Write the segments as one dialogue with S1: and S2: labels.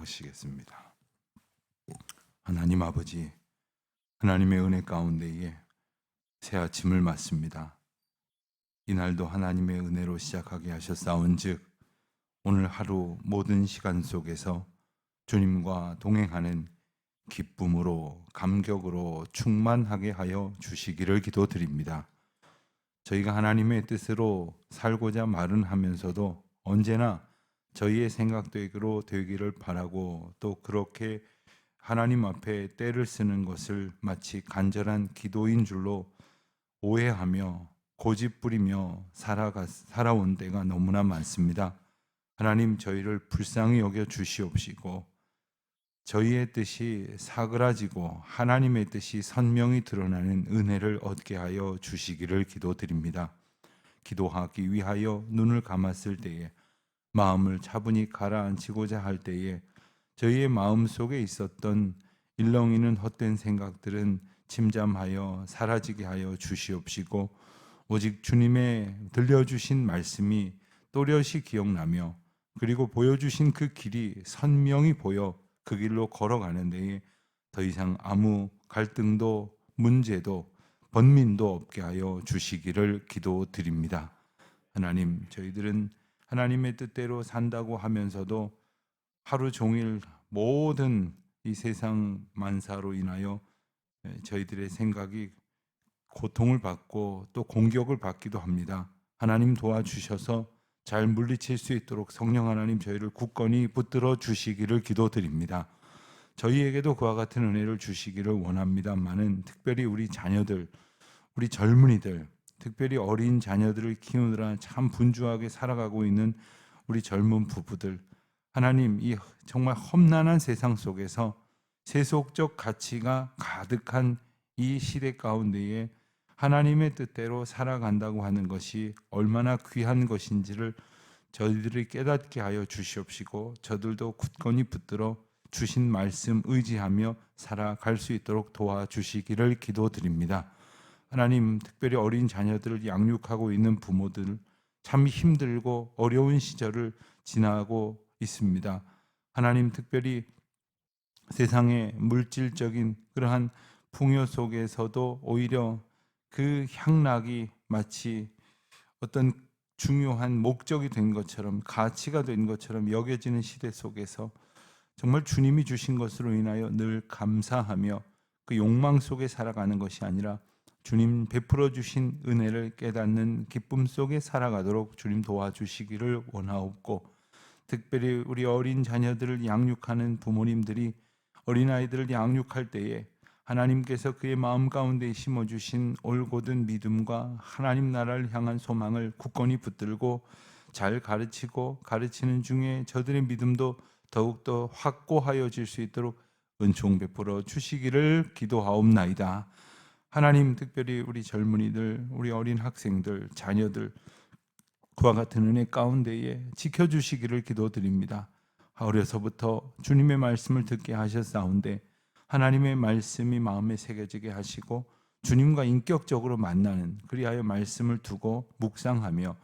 S1: 기도하시겠습니다. 하나님 아버지, 하나님의 은혜 가운데에 새 아침을 맞습니다. 이날도 하나님의 은혜로 시작하게 하셨사온즉 오늘 하루 모든 시간 속에서 주님과 동행하는 기쁨으로 감격으로 충만하게 하여 주시기를 기도드립니다. 저희가 하나님의 뜻으로 살고자 말은 하면서도 언제나 저희의 생각대로 되기를 바라고 또 그렇게 하나님 앞에 때를 쓰는 것을 마치 간절한 기도인 줄로 오해하며 고집부리며 살아온 때가 너무나 많습니다. 하나님, 저희를 불쌍히 여겨 주시옵시고 저희의 뜻이 사그라지고 하나님의 뜻이 선명히 드러나는 은혜를 얻게 하여 주시기를 기도드립니다. 기도하기 위하여 눈을 감았을 때에, 마음을 차분히 가라앉히고자 할 때에 저희의 마음 속에 있었던 일렁이는 헛된 생각들은 침잠하여 사라지게 하여 주시옵시고 오직 주님의 들려주신 말씀이 또렷이 기억나며 그리고 보여주신 그 길이 선명히 보여 그 길로 걸어가는 데에 더 이상 아무 갈등도 문제도 번민도 없게 하여 주시기를 기도드립니다. 하나님, 저희들은 하나님의 뜻대로 산다고 하면서도 하루 종일 모든 이 세상 만사로 인하여 저희들의 생각이 고통을 받고 또 공격을 받기도 합니다. 하나님 도와주셔서 잘 물리칠 수 있도록 성령 하나님 저희를 굳건히 붙들어 주시기를 기도드립니다. 저희에게도 그와 같은 은혜를 주시기를 원합니다만은 특별히 우리 자녀들, 우리 젊은이들, 특별히 어린 자녀들을 키우느라 참 분주하게 살아가고 있는 우리 젊은 부부들, 하나님, 이 정말 험난한 세상 속에서 세속적 가치가 가득한 이 시대 가운데에 하나님의 뜻대로 살아간다고 하는 것이 얼마나 귀한 것인지를 저희들이 깨닫게 하여 주시옵시고 저들도 굳건히 붙들어 주신 말씀 의지하며 살아갈 수 있도록 도와주시기를 기도드립니다. 하나님, 특별히 어린 자녀들을 양육하고 있는 부모들 참 힘들고 어려운 시절을 지나고 있습니다. 하나님, 특별히 세상의 물질적인 그러한 풍요 속에서도 오히려 그 향락이 마치 어떤 중요한 목적이 된 것처럼 가치가 된 것처럼 여겨지는 시대 속에서 정말 주님이 주신 것으로 인하여 늘 감사하며 그 욕망 속에 살아가는 것이 아니라 주님 베풀어 주신 은혜를 깨닫는 기쁨 속에 살아가도록 주님 도와주시기를 원하옵고 특별히 우리 어린 자녀들을 양육하는 부모님들이 어린아이들을 양육할 때에 하나님께서 그의 마음 가운데 심어주신 올곧은 믿음과 하나님 나라를 향한 소망을 굳건히 붙들고 잘 가르치고 가르치는 중에 저들의 믿음도 더욱더 확고하여질 수 있도록 은총 베풀어 주시기를 기도하옵나이다. 하나님, 특별히 우리 젊은이들, 우리 어린 학생들, 자녀들 그와 같은 은혜 가운데에 지켜주시기를 기도드립니다. 어려서부터 주님의 말씀을 듣게 하셨사온데 하나님의 말씀이 마음에 새겨지게 하시고 주님과 인격적으로 만나는 그리하여 말씀을 두고 묵상하며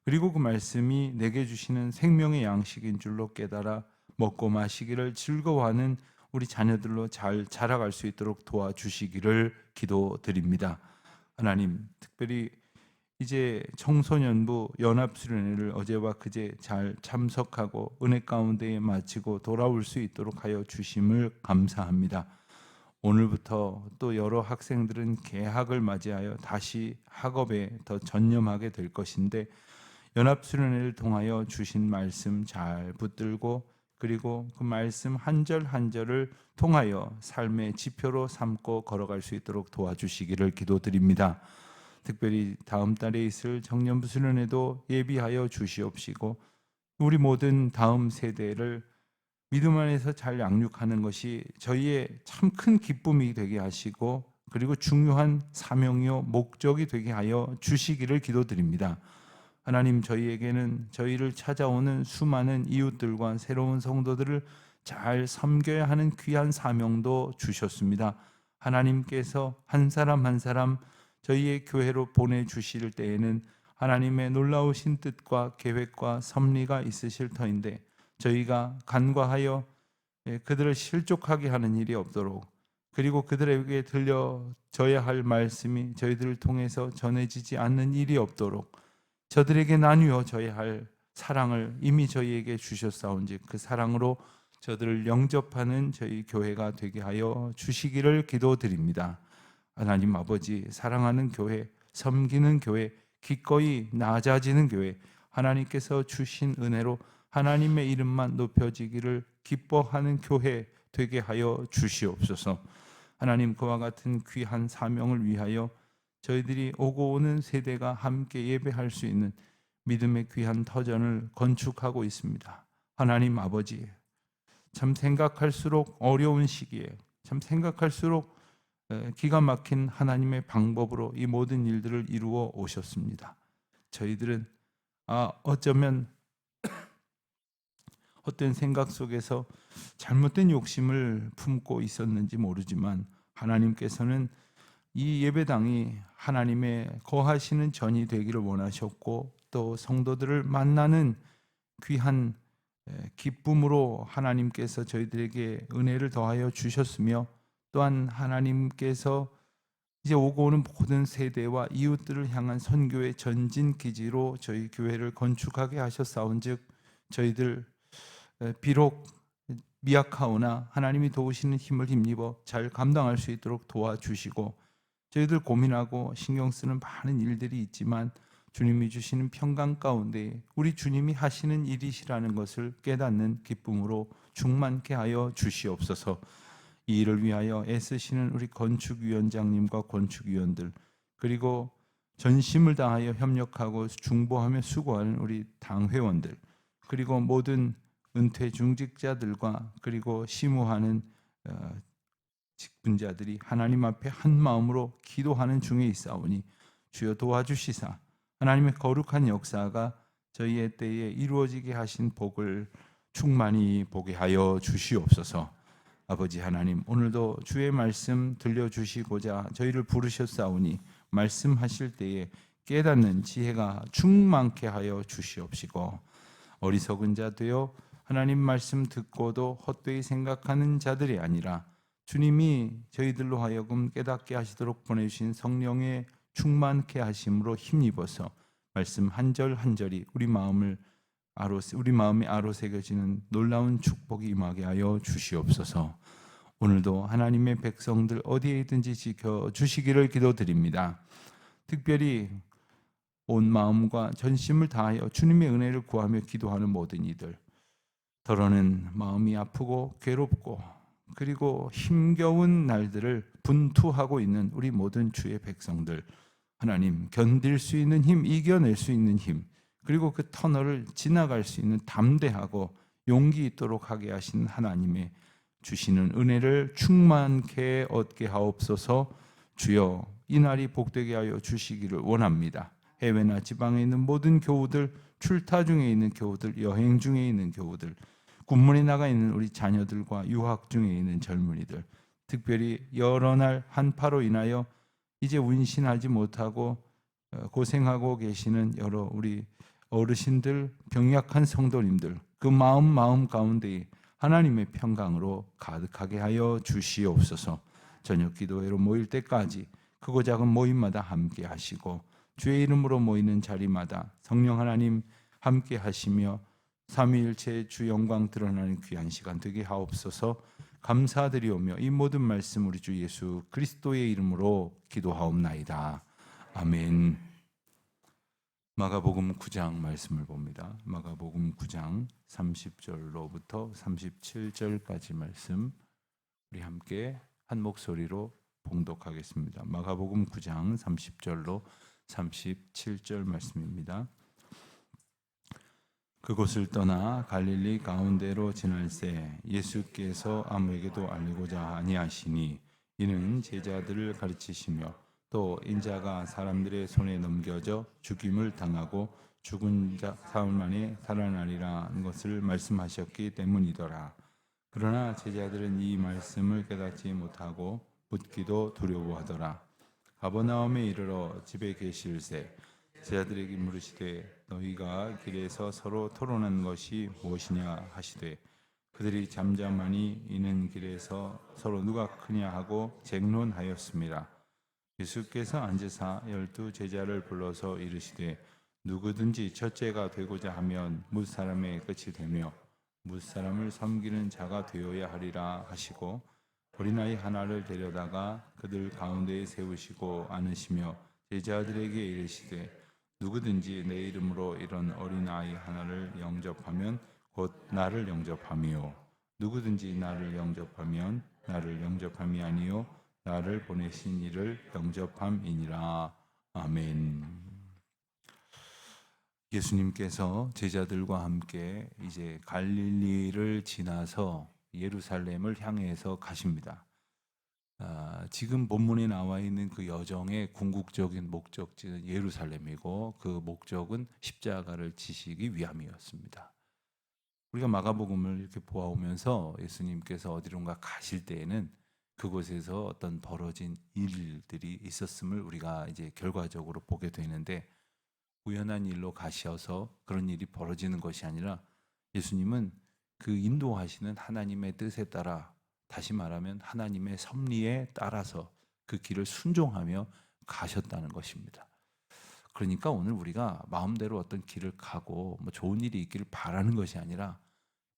S1: 그리고 그 말씀이 내게 주시는 생명의 양식인 줄로 깨달아 먹고 마시기를 즐거워하는 우리 자녀들로 잘 자라갈 수 있도록 도와주시기를 기도드립니다. 하나님, 특별히 이제 청소년부 연합수련회를 어제와 그제 잘 참석하고 은혜 가운데에 마치고 돌아올 수 있도록 하여 주심을 감사합니다. 오늘부터 또 여러 학생들은 개학을 맞이하여 다시 학업에 더 전념하게 될 것인데 연합수련회를 통하여 주신 말씀 잘 붙들고 그리고 그 말씀 한 절 한 절을 통하여 삶의 지표로 삼고 걸어갈 수 있도록 도와주시기를 기도드립니다. 특별히 다음 달에 있을 청년부 수련회도 예비하여 주시옵시고 우리 모든 다음 세대를 믿음 안에서 잘 양육하는 것이 저희의 참 큰 기쁨이 되게 하시고 그리고 중요한 사명이요 목적이 되게 하여 주시기를 기도드립니다. 하나님, 저희에게는 저희를 찾아오는 수많은 이웃들과 새로운 성도들을 잘 섬겨야 하는 귀한 사명도 주셨습니다. 하나님께서 한 사람 한 사람 저희의 교회로 보내주실 때에는 하나님의 놀라우신 뜻과 계획과 섭리가 있으실 터인데 저희가 간과하여 그들을 실족하게 하는 일이 없도록, 그리고 그들에게 들려져야 할 말씀이 저희들을 통해서 전해지지 않는 일이 없도록, 저들에게 나누어져야 할 사랑을 이미 저희에게 주셨사온즉 그 사랑으로 저들을 영접하는 저희 교회가 되게 하여 주시기를 기도드립니다. 하나님 아버지, 사랑하는 교회, 섬기는 교회, 기꺼이 낮아지는 교회, 하나님께서 주신 은혜로 하나님의 이름만 높여지기를 기뻐하는 교회 되게 하여 주시옵소서. 하나님, 그와 같은 귀한 사명을 위하여 저희들이 오고 오는 세대가 함께 예배할 수 있는 믿음의 귀한 터전을 건축하고 있습니다. 하나님 아버지, 참 생각할수록 어려운 시기에, 참 생각할수록 기가 막힌 하나님의 방법으로 이 모든 일들을 이루어 오셨습니다. 저희들은 어쩌면 헛된 생각 속에서 잘못된 욕심을 품고 있었는지 모르지만 하나님께서는 이 예배당이 하나님의 거하시는 전이 되기를 원하셨고, 또 성도들을 만나는 귀한 기쁨으로 하나님께서 저희들에게 은혜를 더하여 주셨으며, 또한 하나님께서 이제 오고 오는 모든 세대와 이웃들을 향한 선교의 전진 기지로 저희 교회를 건축하게 하셨사온즉 저희들 비록 미약하오나 하나님이 도우시는 힘을 힘입어 잘 감당할 수 있도록 도와주시고, 저희들 고민하고 신경 쓰는 많은 일들이 있지만 주님이 주시는 평강 가운데 우리 주님이 하시는 일이시라는 것을 깨닫는 기쁨으로 충만케 하여 주시옵소서. 이 일을 위하여 애쓰시는 우리 건축위원장님과 건축위원들, 그리고 전심을 다하여 협력하고 중보하며 수고하는 우리 당회원들, 그리고 모든 은퇴 중직자들과 그리고 심우하는 직분자들이 하나님 앞에 한 마음으로 기도하는 중에 있사오니 주여 도와주시사 하나님의 거룩한 역사가 저희의 때에 이루어지게 하신 복을 충만히 보게 하여 주시옵소서. 아버지 하나님, 오늘도 주의 말씀 들려주시고자 저희를 부르셨사오니 말씀하실 때에 깨닫는 지혜가 충만케 하여 주시옵시고, 어리석은 자 되어 하나님 말씀 듣고도 헛되이 생각하는 자들이 아니라 주님이 저희들로 하여금 깨닫게 하시도록 보내주신 성령의 충만케 하심으로 힘입어서 말씀 한 절 한 절이 우리 마음에 아로새겨지는 놀라운 축복이 임하게 하여 주시옵소서. 오늘도 하나님의 백성들 어디에 있든지 지켜주시기를 기도드립니다. 특별히 온 마음과 전심을 다하여 주님의 은혜를 구하며 기도하는 모든 이들, 더러는 마음이 아프고 괴롭고 그리고 힘겨운 날들을 분투하고 있는 우리 모든 주의 백성들, 하나님 견딜 수 있는 힘, 이겨낼 수 있는 힘, 그리고 그 터널을 지나갈 수 있는 담대하고 용기 있도록 하게 하신 하나님의 주시는 은혜를 충만케 얻게 하옵소서. 주여, 이 날이 복되게 하여 주시기를 원합니다. 해외나 지방에 있는 모든 교우들, 출타 중에 있는 교우들, 여행 중에 있는 교우들, 군문에 나가 있는 우리 자녀들과 유학 중에 있는 젊은이들, 특별히 여러 날 한파로 인하여 이제 운신하지 못하고 고생하고 계시는 여러 우리 어르신들, 병약한 성도님들, 그 마음 가운데 하나님의 평강으로 가득하게 하여 주시옵소서. 저녁 기도회로 모일 때까지 크고 작은 모임마다 함께 하시고 주의 이름으로 모이는 자리마다 성령 하나님 함께 하시며 삼위일체의 주 영광 드러나는 귀한 시간 되게 하옵소서. 감사드리오며 이 모든 말씀 우리 주 예수 그리스도의 이름으로 기도하옵나이다. 아멘. 마가복음 9장 말씀을 봅니다. 마가복음 9장 30절로부터 37절까지 말씀 우리 함께 한 목소리로 봉독하겠습니다. 마가복음 9장 30절로 37절 말씀입니다. 그곳을 떠나 갈릴리 가운데로 지날새 예수께서 아무에게도 알리고자 아니하시니 이는 제자들을 가르치시며 또 인자가 사람들의 손에 넘겨져 죽임을 당하고 죽은 자 사흘 만에 살아나리라는 것을 말씀하셨기 때문이더라. 그러나 제자들은 이 말씀을 깨닫지 못하고 묻기도 두려워하더라. 가버나움에 이르러 집에 계실새 제자들에게 물으시되 너희가 길에서 서로 토론한 것이 무엇이냐 하시되 그들이 잠잠하니 이는 길에서 서로 누가 크냐 하고 쟁론하였습니다. 예수께서 앉으사 12 제자를 불러서 이르시되 누구든지 첫째가 되고자 하면 뭇사람의 끝이 되며 뭇사람을 섬기는 자가 되어야 하리라 하시고 어린아이 하나를 데려다가 그들 가운데에 세우시고 안으시며 제자들에게 이르시되 누구든지 내 이름으로 이런 어린아이 하나를 영접하면 곧 나를 영접함이요 누구든지 나를 영접하면 나를 영접함이 아니요 나를 보내신 이를 영접함이니라. 아멘. 예수님께서 제자들과 함께 이제 갈릴리를 지나서 예루살렘을 향해서 가십니다. 지금 본문에 나와 있는 그 여정의 궁극적인 목적지는 예루살렘이고 그 목적은 십자가를 지시기 위함이었습니다. 우리가 마가복음을 이렇게 보아오면서 예수님께서 어디론가 가실 때에는 그곳에서 어떤 벌어진 일들이 있었음을 우리가 이제 결과적으로 보게 되는데 우연한 일로 가셔서 그런 일이 벌어지는 것이 아니라 예수님은 그 인도하시는 하나님의 뜻에 따라 다시 말하면 하나님의 섭리에 따라서 그 길을 순종하며 가셨다는 것입니다. 그러니까 오늘 우리가 마음대로 어떤 길을 가고 뭐 좋은 일이 있기를 바라는 것이 아니라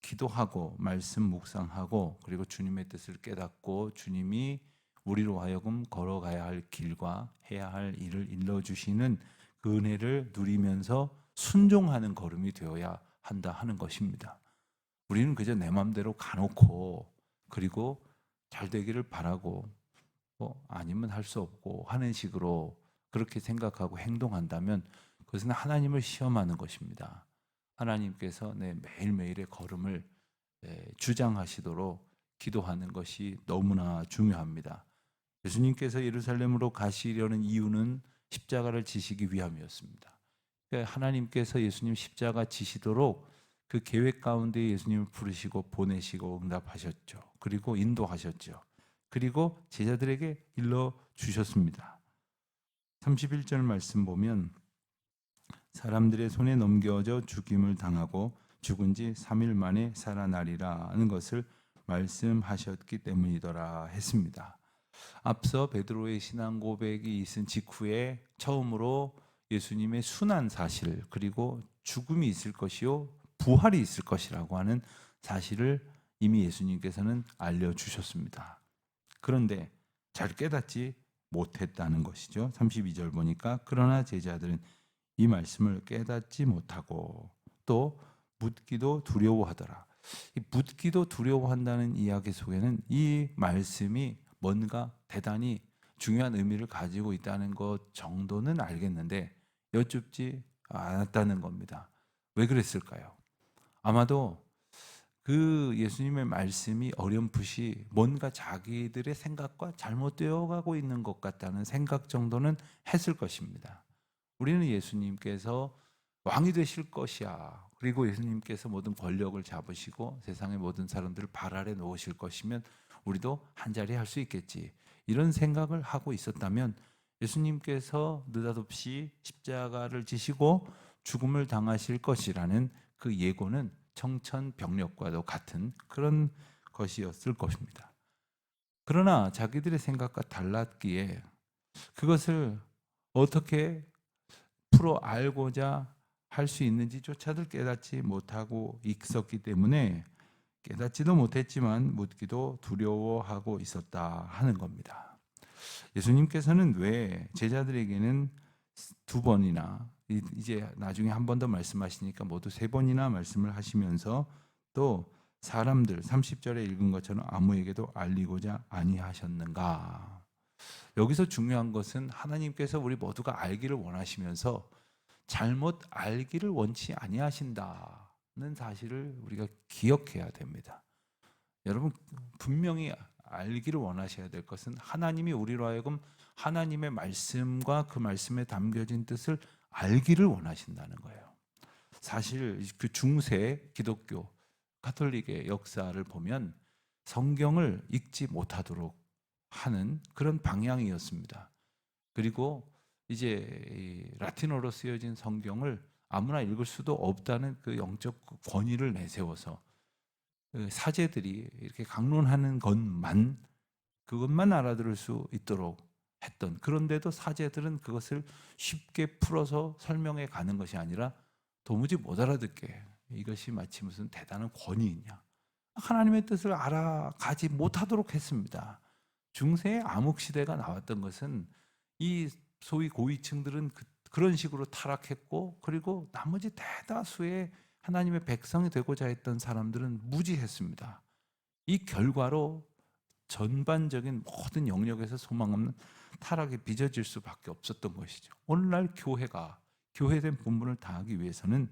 S1: 기도하고 말씀 묵상하고 그리고 주님의 뜻을 깨닫고 주님이 우리로 하여금 걸어가야 할 길과 해야 할 일을 일러주시는 그 은혜를 누리면서 순종하는 걸음이 되어야 한다 하는 것입니다. 우리는 그저 내 마음대로 가놓고 그리고 잘 되기를 바라고 아니면 할 수 없고 하는 식으로 그렇게 생각하고 행동한다면 그것은 하나님을 시험하는 것입니다. 하나님께서 내 매일매일의 걸음을 주장하시도록 기도하는 것이 너무나 중요합니다. 예수님께서 예루살렘으로 가시려는 이유는 십자가를 지시기 위함이었습니다. 그러니까 하나님께서 예수님 십자가 지시도록 그 계획 가운데 예수님을 부르시고 보내시고 응답하셨죠. 그리고 인도하셨죠. 그리고 제자들에게 일러주셨습니다. 31절 말씀 보면 사람들의 손에 넘겨져 죽임을 당하고 죽은 지 3일 만에 살아나리라는 것을 말씀하셨기 때문이더라 했습니다. 앞서 베드로의 신앙 고백이 있은 직후에 처음으로 예수님의 순환 사실 그리고 죽음이 있을 것이요 부활이 있을 것이라고 하는 사실을 이미 예수님께서는 알려주셨습니다. 그런데 잘 깨닫지 못했다는 것이죠. 32절 보니까 그러나 제자들은 이 말씀을 깨닫지 못하고 또 묻기도 두려워하더라. 이 묻기도 두려워한다는 이야기 속에는 이 말씀이 뭔가 대단히 중요한 의미를 가지고 있다는 것 정도는 알겠는데 여쭙지 않았다는 겁니다. 왜 그랬을까요? 아마도 그 예수님의 말씀이 어렴풋이 뭔가 자기들의 생각과 잘못되어 가고 있는 것 같다는 생각 정도는 했을 것입니다. 우리는 예수님께서 왕이 되실 것이야. 그리고 예수님께서 모든 권력을 잡으시고 세상의 모든 사람들을 발 아래 놓으실 것이면 우리도 한자리 할 수 있겠지. 이런 생각을 하고 있었다면 예수님께서 느닷없이 십자가를 지시고 죽음을 당하실 것이라는 그 예고는 청천벽력과도 같은 그런 것이었을 것입니다. 그러나 자기들의 생각과 달랐기에 그것을 어떻게 풀어 알고자 할 수 있는지조차도 깨닫지 못하고 있었기 때문에 깨닫지도 못했지만 묻기도 두려워하고 있었다 하는 겁니다. 예수님께서는 왜 제자들에게는 2번이나 이제 나중에 한 번 더 말씀하시니까 모두 3번이나 말씀을 하시면서 또 사람들 30절에 읽은 것처럼 아무에게도 알리고자 아니하셨는가? 여기서 중요한 것은 하나님께서 우리 모두가 알기를 원하시면서 잘못 알기를 원치 아니하신다는 사실을 우리가 기억해야 됩니다. 여러분 분명히 알기를 원하셔야 될 것은 하나님이 우리로 하여금 하나님의 말씀과 그 말씀에 담겨진 뜻을 알기를 원하신다는 거예요. 사실 그 중세 기독교 가톨릭의 역사를 보면 성경을 읽지 못하도록 하는 그런 방향이었습니다. 그리고 이제 라틴어로 쓰여진 성경을 아무나 읽을 수도 없다는 그 영적 권위를 내세워서 그 사제들이 이렇게 강론하는 그것만 알아들을 수 있도록 했던, 그런데도 사제들은 그것을 쉽게 풀어서 설명해 가는 것이 아니라 도무지 못 알아듣게, 이것이 마치 무슨 대단한 권위이냐, 하나님의 뜻을 알아가지 못하도록 했습니다. 중세의 암흑시대가 나왔던 것은 이 소위 고위층들은 그런 식으로 타락했고, 그리고 나머지 대다수의 하나님의 백성이 되고자 했던 사람들은 무지했습니다. 이 결과로 전반적인 모든 영역에서 소망 없는 타락이 빚어질 수밖에 없었던 것이죠. 오늘날 교회가 교회된 본분을 다하기 위해서는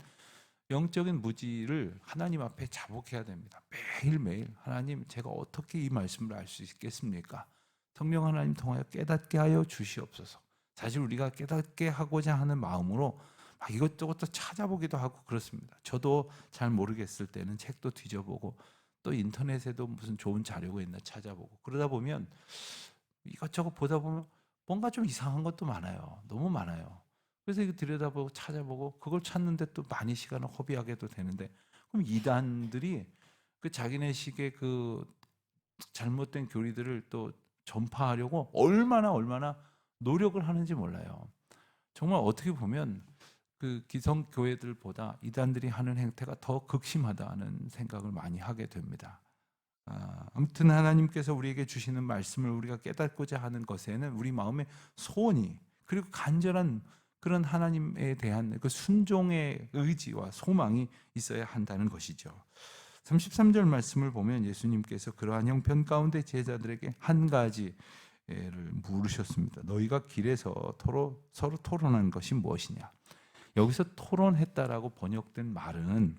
S1: 영적인 무지를 하나님 앞에 자복해야 됩니다. 매일매일 하나님, 제가 어떻게 이 말씀을 알 수 있겠습니까? 성령 하나님 통하여 깨닫게 하여 주시옵소서. 사실 우리가 깨닫게 하고자 하는 마음으로 막 이것저것 또 찾아보기도 하고 그렇습니다. 저도 잘 모르겠을 때는 책도 뒤져보고, 또 인터넷에도 무슨 좋은 자료가 있나 찾아보고, 그러다 보면 이것저것 보다 보면 뭔가 좀 이상한 것도 많아요. 너무 많아요. 그래서 이거 들여다보고 찾아보고 그걸 찾는데 또 많이 시간을 허비하게도 되는데, 그럼 이단들이 그 자기네식의 그 잘못된 교리들을 또 전파하려고 얼마나 노력을 하는지 몰라요. 정말 어떻게 보면 그 기성 교회들보다 이단들이 하는 행태가 더 극심하다는 생각을 많이 하게 됩니다. 아무튼 하나님께서 우리에게 주시는 말씀을 우리가 깨닫고자 하는 것에는 우리 마음의 소원이, 그리고 간절한 그런 하나님에 대한 그 순종의 의지와 소망이 있어야 한다는 것이죠. 33절 말씀을 보면 예수님께서 그러한 형편 가운데 제자들에게 한 가지를 물으셨습니다. 너희가 길에서 서로 토론한 것이 무엇이냐? 여기서 토론했다라고 번역된 말은,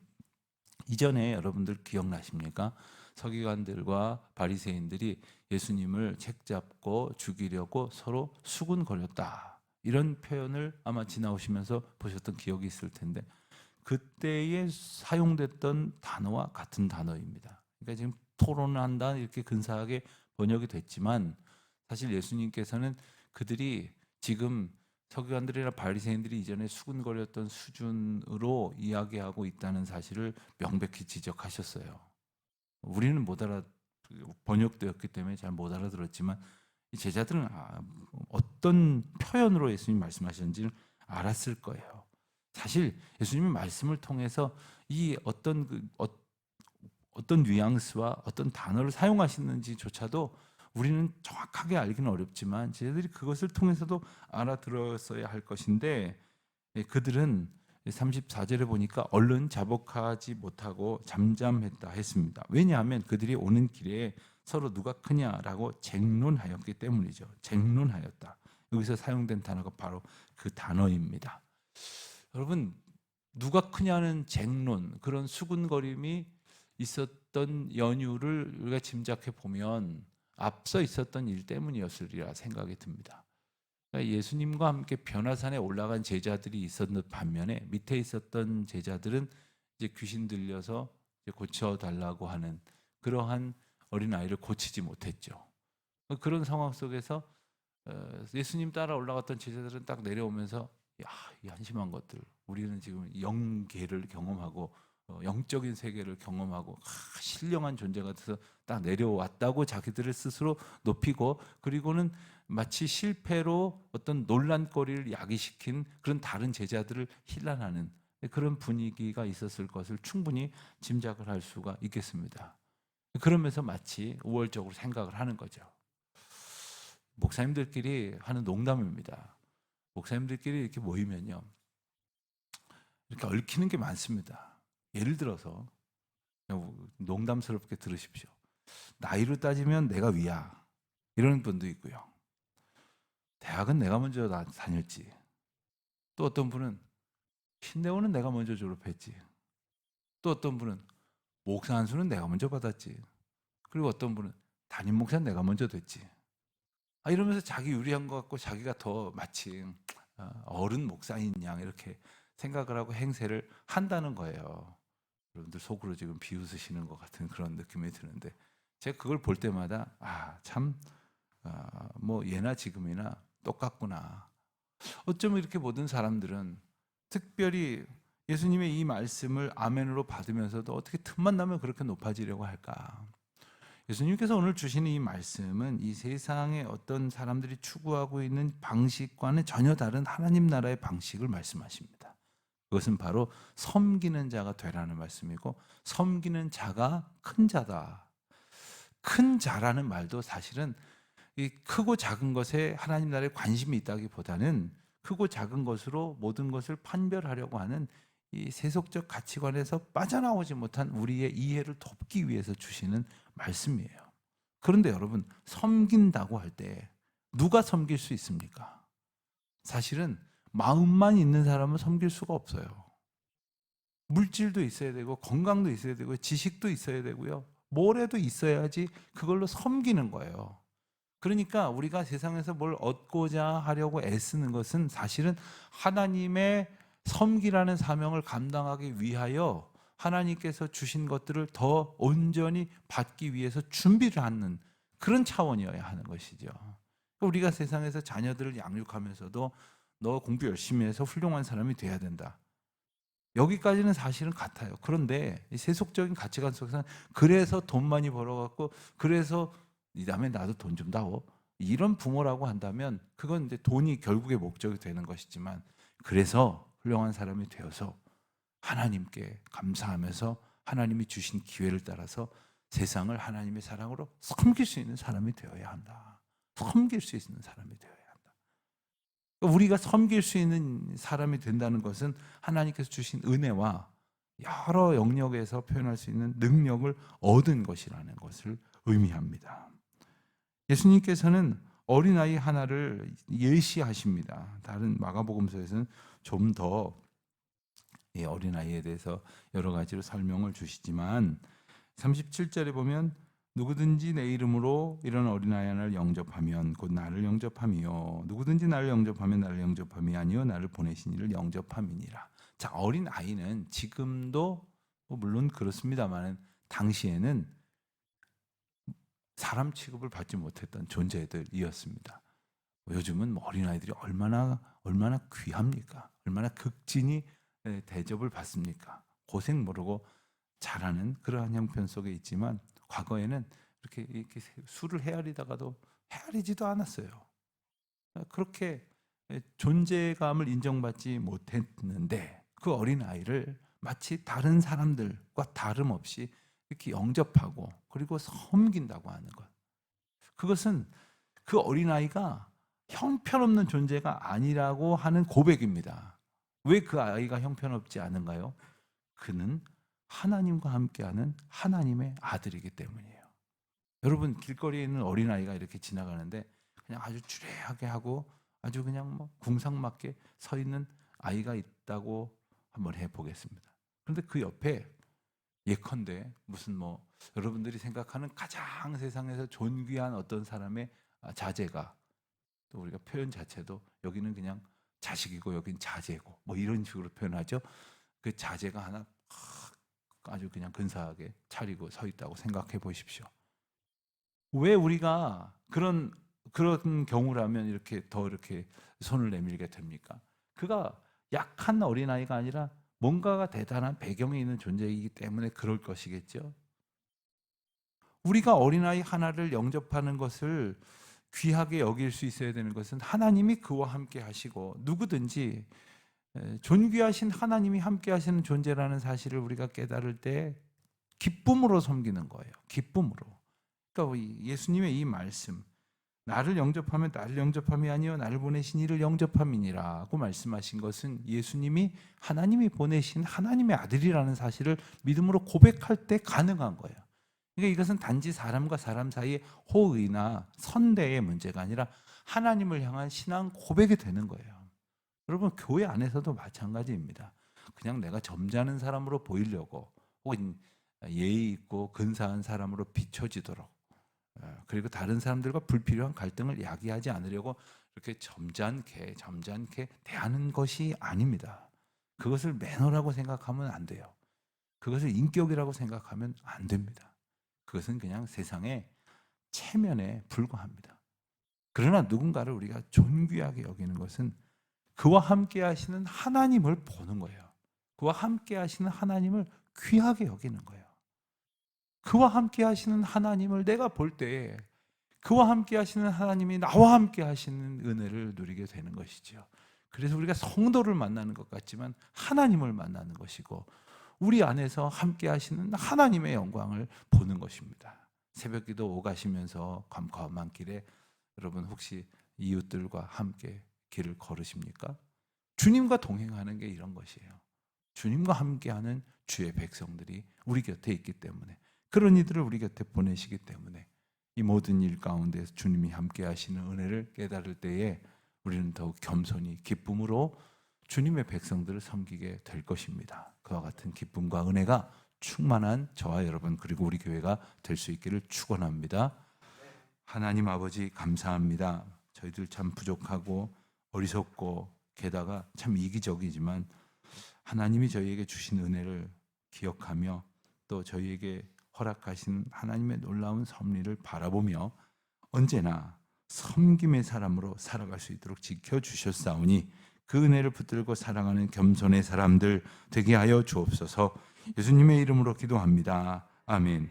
S1: 이전에 여러분들 기억나십니까? 서기관들과 바리새인들이 예수님을 책잡고 죽이려고 서로 수군거렸다, 이런 표현을 아마 지나오시면서 보셨던 기억이 있을 텐데, 그때에 사용됐던 단어와 같은 단어입니다. 그러니까 지금 토론한다 이렇게 근사하게 번역이 됐지만, 사실 예수님께서는 그들이 지금 서기관들이나 바리새인들이 이전에 수군거렸던 수준으로 이야기하고 있다는 사실을 명백히 지적하셨어요. 우리는 못 알아, 번역되었기 때문에 잘 못 알아들었지만 이 제자들은 어떤 표현으로 예수님 말씀하셨는지를 알았을 거예요. 사실 예수님의 말씀을 통해서 이 어떤 뉘앙스와 어떤 단어를 사용하시는지조차도 우리는 정확하게 알기는 어렵지만 제자들이 그것을 통해서도 알아들었어야 할 것인데, 그들은 34절에 보니까 얼른 자복하지 못하고 잠잠했다 했습니다. 왜냐하면 그들이 오는 길에 서로 누가 크냐라고 쟁론하였기 때문이죠. 쟁론하였다. 여기서 사용된 단어가 바로 그 단어입니다. 여러분, 누가 크냐는 쟁론, 그런 수군거림이 있었던 연유를 우리가 짐작해 보면 앞서 있었던 일 때문이었으리라 생각이 듭니다. 그러니까 예수님과 함께 변화산에 올라간 제자들이 있었는 반면에 밑에 있었던 제자들은 이제 귀신 들려서 이제 고쳐달라고 하는 그러한 어린아이를 고치지 못했죠. 그런 상황 속에서 예수님 따라 올라갔던 제자들은 딱 내려오면서, 야, 이 한심한 것들, 우리는 지금 영계를 경험하고 영적인 세계를 경험하고 신령한 존재 같아서 딱 내려왔다고 자기들을 스스로 높이고, 그리고는 마치 실패로 어떤 논란거리를 야기시킨 그런 다른 제자들을 힐난하는 그런 분위기가 있었을 것을 충분히 짐작을 할 수가 있겠습니다. 그러면서 마치 우월적으로 생각을 하는 거죠. 목사님들끼리 하는 농담입니다. 목사님들끼리 이렇게 모이면요, 이렇게 얽히는 게 많습니다. 예를 들어서 농담스럽게 들으십시오. 나이로 따지면 내가 위야, 이런 분도 있고요. 대학은 내가 먼저 다녔지. 또 어떤 분은 신대원은 내가 먼저 졸업했지. 또 어떤 분은 목사 안수는 내가 먼저 받았지. 그리고 어떤 분은 담임 목사는 내가 먼저 됐지. 이러면서 자기 유리한 것 같고 자기가 더 마치 어른 목사인 양 이렇게 생각을 하고 행세를 한다는 거예요. 여러분들 속으로 지금 비웃으시는 것 같은 그런 느낌이 드는데, 제가 그걸 볼 때마다 참 뭐 예나 지금이나 똑같구나. 어쩌면 이렇게 모든 사람들은 특별히 예수님의 이 말씀을 아멘으로 받으면서도 어떻게 틈만 나면 그렇게 높아지려고 할까? 예수님께서 오늘 주시는 이 말씀은 이 세상에 어떤 사람들이 추구하고 있는 방식과는 전혀 다른 하나님 나라의 방식을 말씀하십니다. 그것은 바로 섬기는 자가 되라는 말씀이고, 섬기는 자가 큰 자다. 큰 자라는 말도 사실은 이 크고 작은 것에 하나님 나라에 관심이 있다기보다는 크고 작은 것으로 모든 것을 판별하려고 하는 이 세속적 가치관에서 빠져나오지 못한 우리의 이해를 돕기 위해서 주시는 말씀이에요. 그런데 여러분, 섬긴다고 할 때 누가 섬길 수 있습니까? 사실은 마음만 있는 사람은 섬길 수가 없어요. 물질도 있어야 되고 건강도 있어야 되고 지식도 있어야 되고요. 뭐라도 있어야지 그걸로 섬기는 거예요. 그러니까 우리가 세상에서 뭘 얻고자 하려고 애쓰는 것은 사실은 하나님의 섬기라는 사명을 감당하기 위하여 하나님께서 주신 것들을 더 온전히 받기 위해서 준비를 하는 그런 차원이어야 하는 것이죠. 우리가 세상에서 자녀들을 양육하면서도 너 공부 열심히 해서 훌륭한 사람이 돼야 된다. 여기까지는 사실은 같아요. 그런데 세속적인 가치관 속에서는 그래서 돈 많이 벌어갖고 그래서 이 다음에 나도 돈 좀 다오. 이런 부모라고 한다면 그건 이제 돈이 결국의 목적이 되는 것이지만, 그래서 훌륭한 사람이 되어서 하나님께 감사하면서 하나님이 주신 기회를 따라서 세상을 하나님의 사랑으로 섬길 수 있는 사람이 되어야 한다. 섬길 수 있는 사람이 되어야 한다. 우리가 섬길 수 있는 사람이 된다는 것은 하나님께서 주신 은혜와 여러 영역에서 표현할 수 있는 능력을 얻은 것이라는 것을 의미합니다. 예수님께서는 어린아이 하나를 예시하십니다. 다른 마가복음서에서는 좀 더 어린아이에 대해서 여러 가지로 설명을 주시지만 37절에 보면 누구든지 내 이름으로 이런 어린아이 하나를 영접하면 곧 나를 영접함이요 누구든지 나를 영접하면 나를 영접함이 아니요 나를 보내신 이를 영접함이니라. 자, 어린아이는 지금도 물론 그렇습니다만 당시에는 사람 취급을 받지 못했던 존재들이었습니다. 요즘은 어린아이들이 얼마나 귀합니까? 얼마나 극진히 대접을 받습니까? 고생 모르고 잘하는 그러한 형편 속에 있지만 과거에는 이렇게 수를 헤아리다가도 헤아리지도 않았어요. 그렇게 존재감을 인정받지 못했는데 그 어린아이를 마치 다른 사람들과 다름없이 이렇게 영접하고 그리고 섬긴다고 하는 것. 그것은 그 어린아이가 형편없는 존재가 아니라고 하는 고백입니다. 왜 그 아이가 형편없지 않은가요? 그는 하나님과 함께하는 하나님의 아들이기 때문이에요. 여러분, 길거리에 있는 어린아이가 이렇게 지나가는데 그냥 아주 주례하게 하고 아주 그냥 궁상맞게 서 있는 아이가 있다고 한번 해보겠습니다. 그런데 그 옆에 예컨대 무슨 여러분들이 생각하는 가장 세상에서 존귀한 어떤 사람의 자제가, 또 우리가 표현 자체도 여기는 그냥 자식이고 여긴 자제고 이런 식으로 표현하죠. 그 자제가 하나 아주 그냥 근사하게 차리고 서 있다고 생각해 보십시오. 왜 우리가 그런 경우라면 이렇게 손을 내밀게 됩니까? 그가 약한 어린아이가 아니라 뭔가가 대단한 배경이 있는 존재이기 때문에 그럴 것이겠죠. 우리가 어린아이 하나를 영접하는 것을 귀하게 여길 수 있어야 되는 것은 하나님이 그와 함께 하시고 누구든지 존귀하신 하나님이 함께 하시는 존재라는 사실을 우리가 깨달을 때 기쁨으로 섬기는 거예요. 기쁨으로. 그러니까 예수님의 이 말씀, 나를 영접하면 나를 영접함이 아니요 나를 보내신 이를 영접함이니라고 말씀하신 것은 예수님이 하나님이 보내신 하나님의 아들이라는 사실을 믿음으로 고백할 때 가능한 거예요. 그러니까 이것은 단지 사람과 사람 사이의 호의나 선대의 문제가 아니라 하나님을 향한 신앙 고백이 되는 거예요. 여러분, 교회 안에서도 마찬가지입니다. 그냥 내가 점잖은 사람으로 보이려고 혹은 예의 있고 근사한 사람으로 비춰지도록, 그리고 다른 사람들과 불필요한 갈등을 야기하지 않으려고 이렇게 점잖게 대하는 것이 아닙니다. 그것을 매너라고 생각하면 안 돼요. 그것을 인격이라고 생각하면 안 됩니다. 그것은 그냥 세상의 체면에 불과합니다. 그러나 누군가를 우리가 존귀하게 여기는 것은 그와 함께 하시는 하나님을 보는 거예요. 그와 함께 하시는 하나님을 귀하게 여기는 거예요. 그와 함께 하시는 하나님을 내가 볼 때에 그와 함께 하시는 하나님이 나와 함께 하시는 은혜를 누리게 되는 것이죠. 그래서 우리가 성도를 만나는 것 같지만 하나님을 만나는 것이고 우리 안에서 함께 하시는 하나님의 영광을 보는 것입니다. 새벽기도 오가시면서 캄캄한 길에 여러분 혹시 이웃들과 함께 길을 걸으십니까? 주님과 동행하는 게 이런 것이에요. 주님과 함께하는 주의 백성들이 우리 곁에 있기 때문에, 그런 이들을 우리 곁에 보내시기 때문에 이 모든 일 가운데서 주님이 함께 하시는 은혜를 깨달을 때에 우리는 더욱 겸손히 기쁨으로 주님의 백성들을 섬기게 될 것입니다. 그와 같은 기쁨과 은혜가 충만한 저와 여러분 그리고 우리 교회가 될 수 있기를 축원합니다. 하나님 아버지 감사합니다. 저희들 참 부족하고 어리석고 게다가 참 이기적이지만 하나님이 저희에게 주신 은혜를 기억하며 또 저희에게 허락하신 하나님의 놀라운 섭리를 바라보며 언제나 섬김의 사람으로 살아갈 수 있도록 지켜주셨사오니 그 은혜를 붙들고 사랑하는 겸손의 사람들 되게 하여 주옵소서. 예수님의 이름으로 기도합니다. 아멘.